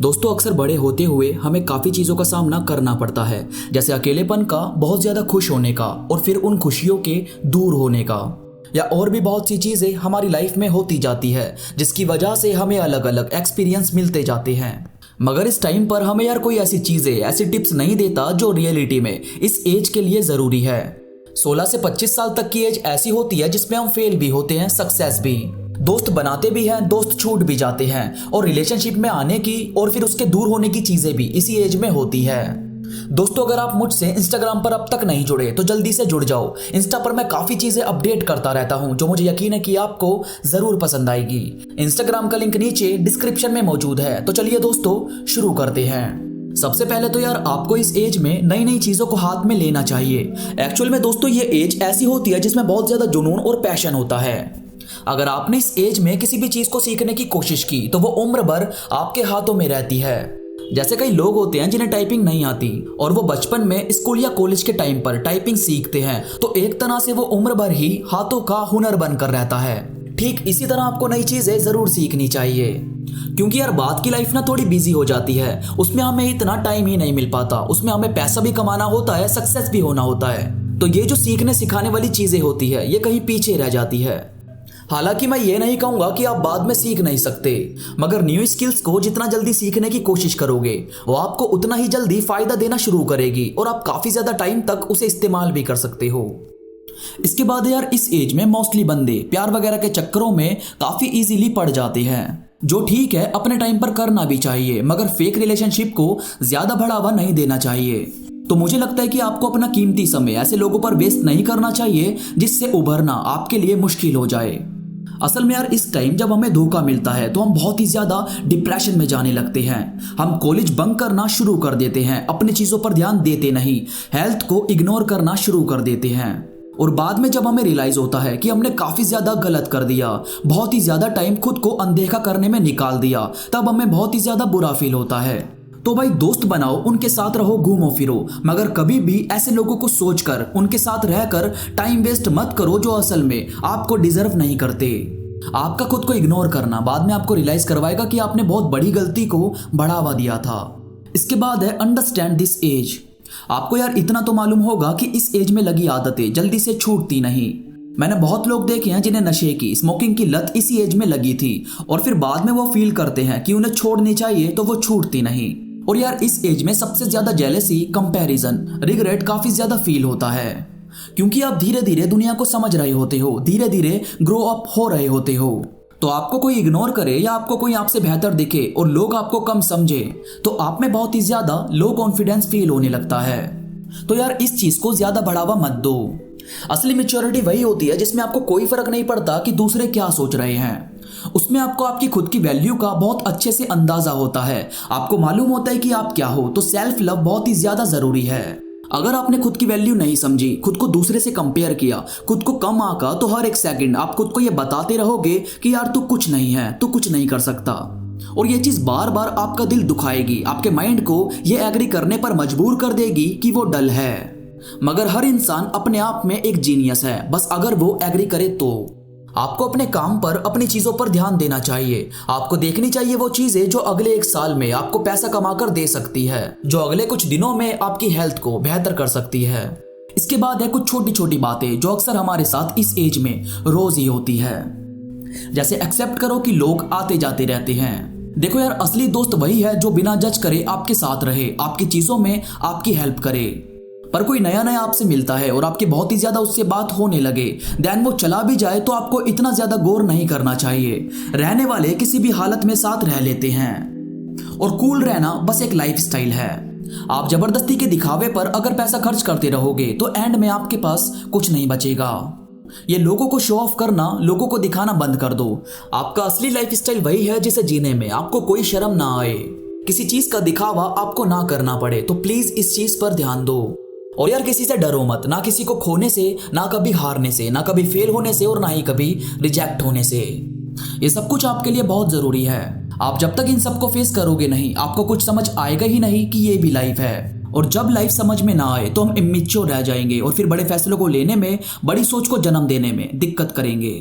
दोस्तों अक्सर बड़े होते हुए हमें काफ़ी चीज़ों का सामना करना पड़ता है, जैसे अकेलेपन का, बहुत ज़्यादा खुश होने का और फिर उन खुशियों के दूर होने का, या और भी बहुत सी चीज़ें हमारी लाइफ में होती जाती है जिसकी वजह से हमें अलग अलग एक्सपीरियंस मिलते जाते हैं। मगर इस टाइम पर हमें यार कोई ऐसी चीज़ें, ऐसी टिप्स नहीं देता जो रियलिटी में इस एज के लिए ज़रूरी है। 16 से 25 साल तक की एज ऐसी होती है जिसमें हम फेल भी होते हैं, सक्सेस भी, दोस्त बनाते भी हैं, दोस्त छूट भी जाते हैं, और रिलेशनशिप में आने की और फिर उसके दूर होने की चीजें भी इसी एज में होती है। दोस्तों अगर आप मुझसे इंस्टाग्राम पर अब तक नहीं जुड़े तो जल्दी से जुड़ जाओ। इंस्टा पर मैं काफी चीजें अपडेट करता रहता हूं जो मुझे यकीन है कि आपको जरूर पसंद आएगी। इंस्टाग्राम का लिंक नीचे डिस्क्रिप्शन में मौजूद है। तो चलिए दोस्तों शुरू करते हैं। सबसे पहले तो यार आपको इस एज में नई नई चीजों को हाथ में लेना चाहिए। एक्चुअल में दोस्तों ये एज ऐसी होती है जिसमें बहुत ज्यादा जुनून और पैशन होता है। अगर आपने इस एज में किसी भी चीज को सीखने की कोशिश की तो वो उम्र भर आपके हाथों में रहती है। जैसे कई लोग होते हैं जिन्हें टाइपिंग नहीं आती और वो बचपन में स्कूल या कॉलेज के टाइम पर टाइपिंग सीखते हैं, तो एक तरह से वो उम्र भर ही हाथों का हुनर बनकर रहता है। ठीक इसी तरह आपको नई चीजें जरूर सीखनी चाहिए, क्योंकि यार बात की लाइफ ना थोड़ी बिजी हो जाती है, उसमें हमें इतना टाइम ही नहीं मिल पाता, उसमें हमें पैसा भी कमाना होता है, सक्सेस भी होना होता है। तो ये जो सीखने सिखाने वाली चीजें होती है ये कहीं पीछे रह जाती है। हालांकि मैं ये नहीं कहूंगा कि आप बाद में सीख नहीं सकते, मगर न्यू स्किल्स को जितना जल्दी सीखने की कोशिश करोगे वो आपको उतना ही जल्दी फायदा देना शुरू करेगी और आप काफी ज्यादा टाइम तक उसे इस्तेमाल भी कर सकते हो। इसके बाद यार इस एज में मोस्टली बंदे प्यार वगैरह के चक्करों में काफी इजीली पड़ जाते हैं, जो ठीक है, अपने टाइम पर करना भी चाहिए, मगर फेक रिलेशनशिप को ज्यादा बढ़ावा नहीं देना चाहिए। तो मुझे लगता है कि आपको अपना कीमती समय ऐसे लोगों पर वेस्ट नहीं करना चाहिए जिससे उभरना आपके लिए मुश्किल हो जाए। असल में यार इस टाइम जब हमें धोखा मिलता है तो हम बहुत ही ज्यादा डिप्रेशन में जाने लगते हैं। हम कॉलेज बंक करना शुरू कर देते हैं, अपनी चीजों पर ध्यान देते नहीं, हेल्थ को इग्नोर करना शुरू कर देते हैं, और बाद में जब हमें रियलाइज होता है कि हमने काफी ज्यादा गलत कर दिया, बहुत ही ज्यादा टाइम खुद को अनदेखा करने में निकाल दिया, तब हमें बहुत ही ज्यादा बुरा फील होता है। तो भाई दोस्त बनाओ, उनके साथ रहो, घूमो फिरो, मगर कभी भी ऐसे लोगों को सोचकर उनके साथ रहकर टाइम वेस्ट मत करो जो असल में आपको डिजर्व नहीं करते। आपका खुद को इग्नोर करना बाद में आपको रियलाइज करवाएगा कि आपने बहुत बड़ी गलती को बढ़ावा दिया था। इसके बाद है अंडरस्टैंड दिस एज। आपको यार इतना तो मालूम होगा कि इस एज में लगी आदतें जल्दी से छूटती नहीं। मैंने बहुत लोग देखे हैं जिन्हें नशे की, स्मोकिंग की लत इसी एज में लगी थी और फिर बाद में वो फील करते हैं कि उन्हें छोड़नी चाहिए तो वो छूटती नहीं। और यार इस एज में सबसे ज्यादा जेलसी, कंपैरिजन, रिग्रेट काफी ज्यादा फील होता है, क्योंकि आप धीरे धीरे दुनिया को समझ रहे होते हो, धीरे धीरे ग्रो अप हो रहे होते हो। तो आपको कोई इग्नोर करे या आपको कोई आपसे बेहतर दिखे और लोग आपको कम समझे तो आप में बहुत ही ज्यादा लो कॉन्फिडेंस फील होने लगता है। तो यार इस चीज को ज्यादा बढ़ावा मत दो। असली मैच्योरिटी वही होती है जिसमें आपको कोई फर्क नहीं पड़ता कि दूसरे क्या सोच रहे हैं। उसमें आपको आपकी खुद की वैल्यू का बहुत अच्छे से अंदाजा होता है, आपको मालूम होता है कि आप क्या हो। तो सेल्फ लव बहुत ही ज्यादा जरूरी है। अगर आपने खुद की वैल्यू नहीं समझी, खुद को दूसरे से कंपेयर किया, खुद को कम आंका, तो हर एक सेकंड आप खुद को ये बताते रहोगे कि यार तू कुछ नहीं है, तू कुछ नहीं कर सकता, और ये चीज बार बार आपका दिल दुखाएगी, आपके माइंड को ये एग्री करने पर मजबूर कर देगी कि वो डल है। मगर हर इंसान अपने आप में एक जीनियस है, बस अगर वो एग्री करे तो। आपको अपने काम पर, अपनी चीजों पर ध्यान देना चाहिए। आपको देखनी चाहिए वो चीजें जो अगले एक साल में आपको पैसा कमाकर दे सकती है, जो अगले कुछ दिनों में आपकी हेल्थ को बेहतर कर सकती है। इसके बाद है कुछ छोटी छोटी बातें जो अक्सर हमारे साथ इस एज में रोज ही होती है। जैसे एक्सेप्ट करो कि लोग आते जाते रहते हैं। देखो यार असली दोस्त वही है जो बिना जज करे आपके साथ रहे, आपकी चीजों में आपकी हेल्प करे। पर कोई नया नया आपसे मिलता है और आपकी बहुत ही ज्यादा उससे बात होने लगे, देन वो चला भी जाए तो आपको इतना ज्यादा गौर नहीं करना चाहिए। रहने वाले किसी भी हालत में साथ रह लेते हैं, और कूल रहना बस एक लाइफ स्टाइल है। आप जबरदस्ती के दिखावे पर अगर पैसा खर्च करते रहोगे तो एंड में आपके पास कुछ नहीं बचेगा। ये लोगों को शो ऑफ करना, लोगों को दिखाना बंद कर दो। आपका असली लाइफ स्टाइल वही है जिसे जीने में आपको कोई शर्म ना आए, किसी चीज का दिखावा आपको ना करना पड़े। तो प्लीज इस चीज पर ध्यान दो। और यार किसी से डरो मत, ना किसी को खोने से, ना कभी हारने से, ना कभी फेल होने से, और ना ही कभी रिजेक्ट होने से। ये सब कुछ आपके लिए बहुत जरूरी है। आप जब तक इन सबको फेस करोगे नहीं, आपको कुछ समझ आएगा ही नहीं कि ये भी लाइफ है। और जब लाइफ समझ में ना आए तो हम इमेच्योर रह जाएंगे और फिर बड़े फैसलों को लेने में, बड़ी सोच को जन्म देने में दिक्कत करेंगे।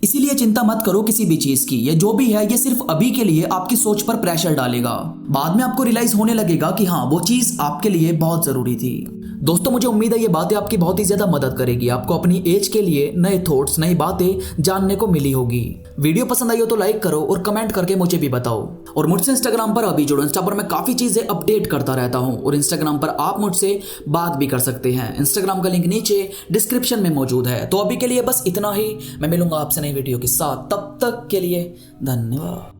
इसीलिए चिंता मत करो किसी भी चीज की, ये जो भी है ये सिर्फ अभी के लिए आपकी सोच पर प्रेशर डालेगा। बाद में आपको रियलाइज होने लगेगा कि हाँ वो चीज आपके लिए बहुत जरूरी थी। दोस्तों मुझे उम्मीद है ये बातें आपकी बहुत ही ज्यादा मदद करेगी, आपको अपनी एज के लिए नए थॉट्स, नई बातें जानने को मिली होगी। वीडियो पसंद आई हो तो लाइक करो और कमेंट करके मुझे भी बताओ। और मुझसे इंस्टाग्राम पर अभी जुड़ो, इंस्टा पर मैं काफी चीजें अपडेट करता रहता हूँ और इंस्टाग्राम पर आप मुझसे बात भी कर सकते हैं। इंस्टाग्राम का लिंक नीचे डिस्क्रिप्शन में मौजूद है। तो अभी के लिए बस इतना ही, मैं मिलूंगा आपसे नई वीडियो के साथ, तब तक के लिए धन्यवाद।